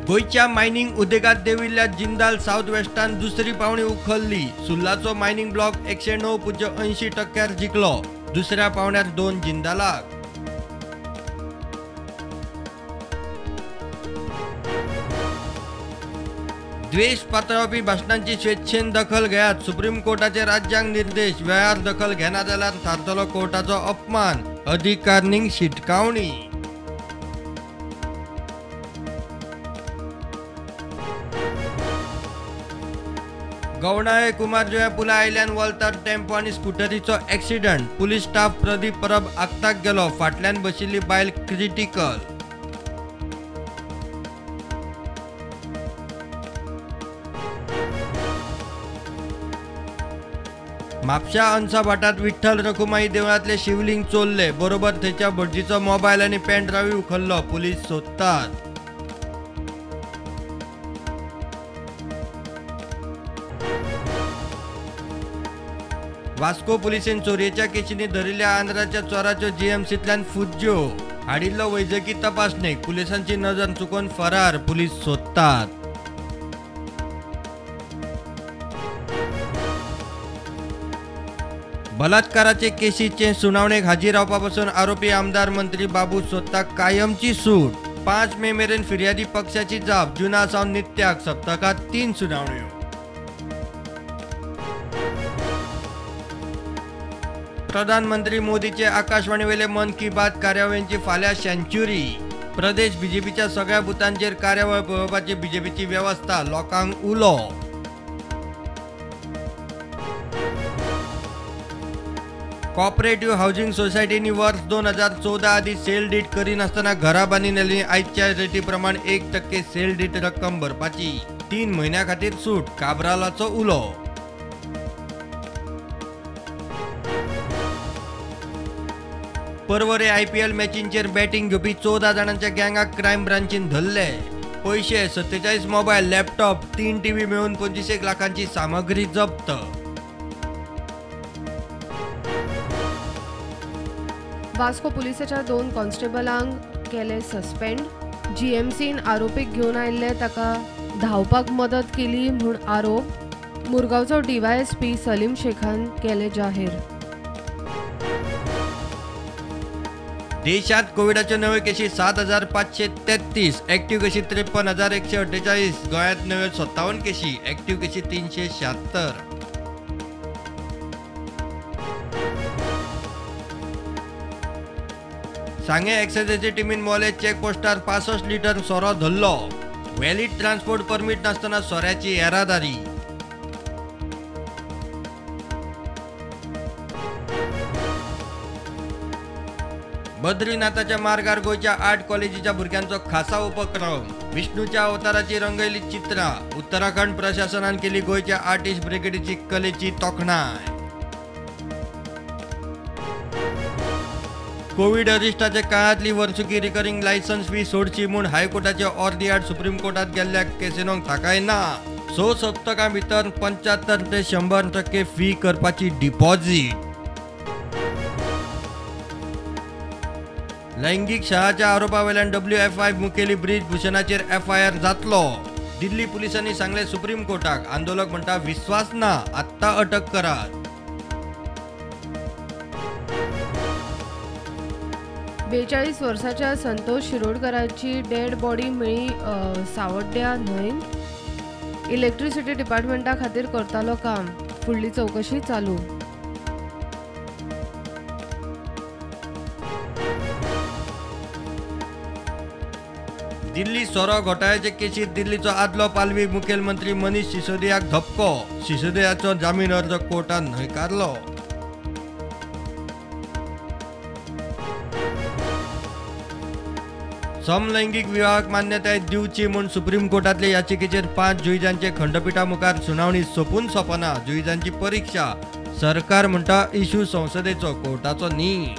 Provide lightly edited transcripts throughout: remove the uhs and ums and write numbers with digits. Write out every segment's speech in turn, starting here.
गोयच्या mining उद्योगात देविल्ल्या Jindal south वेस्टान दुसरी पावणी उखलली। सुल्लाचो mining block 109.80% जिंकलो। दुसऱ्या पावण्यार 2 जिंदालाक। द्वेष पातळावपी भाषणांची स्वेच्छेन दखल घेयात। सुप्रीम कोर्टाचे राज्यांक निर्देश। वेळार दखल घेना जाल्यार थारतलो कोर्टाचो अपमान। अधिकाऱ्यांक शिटकावणी। गवणाळे कुमारजुव्या पुला आयल्यान वलतार टेम्पो आनी स्कूटरीचो accident. Police staff Pradeep Parab आगताक गेलो। फाटल्यान बशिल्ली बायल क्रिटिकल। म्हापशा अंसा भाटात विठ्ठल रखुमाई देवळांतले शिवलिंग चोरले। बरोबर थंयच्या भटजीचो मोबायल आनी पेन ड्रायव्ह उखल्लो। पुलीस सोदतात। वास्को पुलिसेन चोरयेच्या केशींनी धरिल्ल्या आंध्राच्या चोराच्यो जीएमसींतल्यान फुज्ज्यो। हाडिल्लो वैजकी तपासणेक। पुलिसांची नजर चुकोवन फरार। पुलीस सोदतात। बलात्काराचे केशीचे सुनावणेक हाजीर रावपा पासून आरोपी आमदार मंत्री बाबू सोदताक कायमची सूट। 5 मे मेरेन फिर्यादी पक्षाची जाप। जुना सावन नित्याक सप्तकात 3 सुनावण्यो। प्रधानमंत्री मोदीचे आकाशवाणी वेले मन की बात कार्यावळींची फाल्यां सेंच्युरी। प्रदेश बीजेपीच्या सगळ्या बुथांचेर कार्यावळ पळोवपाची बीजेपीची व्यवस्था। लोकांक उलो। कॉपरेटिव्ह हाऊसिंग सोसायटींनी वर्ष 2014 आदी सेल डीड करिनासतना घरां बांदिल्लीं आयच्या रेटी प्रमाण 1% सेल डीड रक्कम भरपाची। 3 म्हयन्यां खातीर सूट। काब्रालाचो उलो। परवरे आयपीएल मॅचींचेर बॅटिंग घेवपी 14 जाणांच्या गँगाक क्रायम ब्रांचीन धरले। पैसे 47 मोबायल लॅपटॉप 3 टीव्ही मेळून 25 लाखांची सामग्री जप्त। वास्को पुलिसाच्या 2 कॉन्स्टेबलांक केले सस्पेंड। जीएमसीन आरोपीक घेवन आयिल्ले ताका धांवपाक मदत केली म्हूण आरोप। मुरगांवचो डीवायएसपी सलीम शेखान केले जाहीर। देशात कोविडाच्यो नव्यो केशी 7,533। ॲक्टिव्ह केशी 53,148। गोंयांत नव्यो 57 केशी। ॲक्टिव्ह केशी 376। सांगे एक्सायझाचे टिमीन मोले चेक पोस्टार 65 लिटर सोरो धरलो। व्हॅलिड ट्रान्सपोर्ट परमीट नासतना सोऱ्याची येरादारी। बद्रीनाथाच्या मार्गार गोयच्या 8 कॉलेजीच्या भुरग्यांचो खासा उपक्रम। विष्णूच्या अवताराची रंगयली चित्रां। उत्तराखंड प्रशासनान केली गोयच्या आर्टिस्ट ब्रिगेडीची कलेची तोखणाय। कोविड अरिश्टाच्या काळातली वर्सुकी रिकरिंग लायसन्स फी सोडची म्हूण हायकोर्टाचे अर्दी आड सुप्रीम कोर्टात गेल्ल्या केसीनोक थाकाय ना। 6 सप्तकां भितर 75 ते 100% फी करपाची डिपॉझिट। लैंगिक छळाच्या आरोपा वेल्यान WFI मुखेली ब्रिज भूषणाचेर FIR जातलो। दिल्ली पुलिसांनी सांगले सुप्रीम कोर्टाक। आंदोलक म्हणटा विश्वास ना, आत्ता अटक करात। 42 वर्साच्या संतोष शिरोडकराची डेड बॉडी मेळ्ळी सावड्ड्या न्हंयत। इलेक्ट्रिसिटी डिपार्टमेंटा खातीर करतालो काम। फुडली चवकशी चालू। दिल्ली सोरो घोटाळ्याचे केशीत दिल्लीचो आदलो पालवी मुखेलमंत्री मनीष सिसोदियाक धपको। सिसोदियाचो जामीन अर्ज कोर्टान न्हयकारलो। समलैंगिक विवाहाक मान्यताय दिवची म्हूण सुप्रीम कोर्टातले याचिकेचेर 5 जुईजांचे खंडपीठा मुखार सुनावणी सोपून सोपना। जुईजांची परीक्षा। सरकार म्हणटा इश्यू संसदेचो, कोर्टाचो न्ही।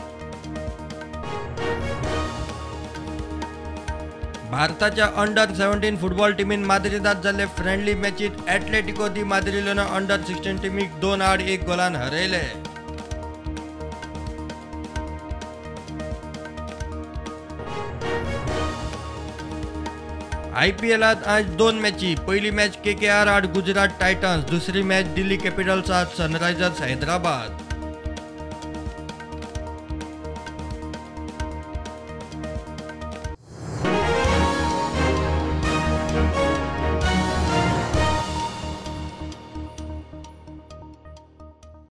भारताच्या अंडर 17 फुटबॉल टीमीन माद्रिदात जाल्ले फ्रेंडली मॅचीत ॲटलेटिको दी माद्रिलोन अंडर 16 टीमीक 2-1 गोलान हरयले। IPLात आज 2 मॅची. पहिली मॅच KKR आड गुजरात टायटन्स, दुसरी मॅच दिल्ली कॅपिटल्स आड सनरायझर्स हैदराबाद.